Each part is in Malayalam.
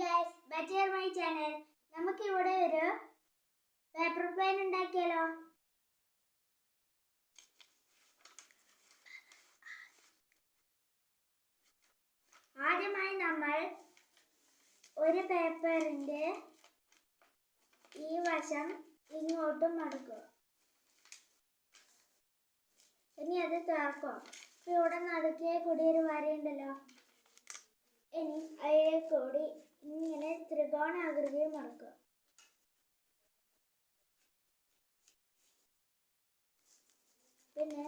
Guys, back to my channel. നമുക്ക് ഇവിടെ ഒരു പേപ്പർ പ്ലെയിൻ ഉണ്ടാക്കിയാലോ? ആദ്യമായി നമ്മൾ ഒരു പേപ്പറിന്റെ ഈ വശം ഇങ്ങോട്ടും മടക്കുക. ഇനി അത് തുറക്കുക. ഇവിടെ നടുക്കേ കൂടി ഒരു വരയുണ്ടല്ലോ. ഇനി അതിലെ കൂടി ഇങ്ങനെ ത്രികോണാകൃതിയിൽ മടക്കുക. പിന്നെ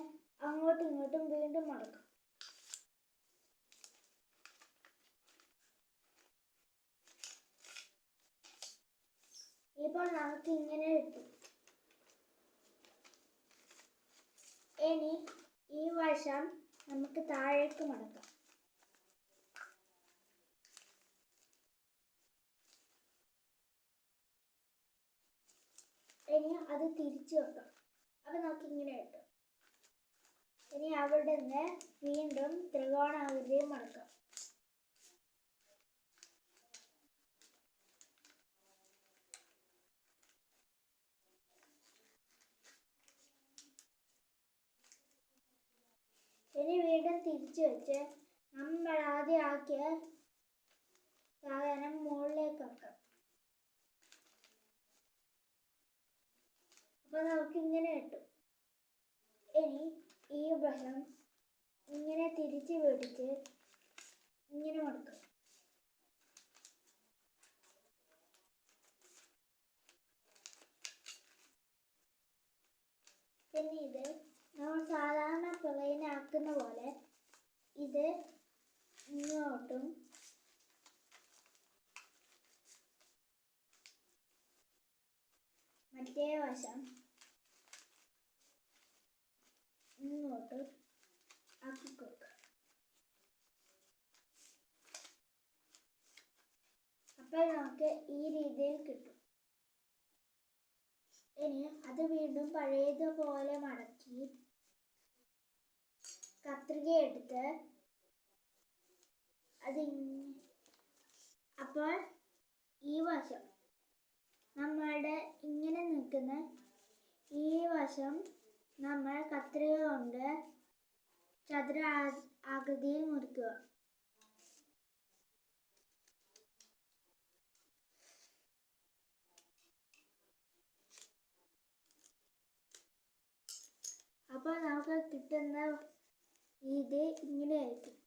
അങ്ങോട്ടും ഇങ്ങോട്ടും വീണ്ടും മടക്കുക. ഇപ്പോൾ നമുക്ക് ഇങ്ങനെ കിട്ടും. ഇനി ഈ വശം നമുക്ക് താഴേക്ക് മടക്കാം. ഇനി അത് തിരിച്ചു വെക്കാം. അപ്പൊ നമുക്ക് ഇങ്ങനെ കിട്ടും. ഇനി അവിടെ നിന്ന് വീണ്ടും ത്രികോണാകൃതിയിൽ മടക്കാം. ഇനി വീണ്ടും തിരിച്ചു വെച്ച് നമ്മൾ ആദ്യം ആക്കിയ സാധനം മുകളിലേക്ക് ആക്കാം. അപ്പൊ നമുക്ക് ഇങ്ങനെ കിട്ടും. ഇനി ഈ വശം ഇങ്ങനെ തിരിച്ച് പിടിച്ച് ഇങ്ങനെ മടക്കും. പിന്നെ ഇത് നമ്മൾ സാധാരണ പ്ലെയിൻ ആക്കുന്ന പോലെ ഇത് ഇങ്ങോട്ടും മറ്റേ വശം ഇങ്ങോട്ട് ആക്കി കൊടുക്കുക. അപ്പോൾ നമുക്ക് ഈ രീതിയിൽ കിട്ടും. ഇനി അത് വീണ്ടും പഴയതുപോലെ മടക്കി കത്രിക എടുത്ത് അപ്പോൾ ഈ വശം നമ്മളുടെ ഇങ്ങനെ നിൽക്കുന്ന ഈ വശം നമ്മൾ കത്രിക കൊണ്ട് ചതുര ആകൃതിയിൽ മുറിക്കുക. അപ്പോൾ നമുക്ക് കിട്ടുന്ന ഇത് ഇങ്ങനെയായിരിക്കും.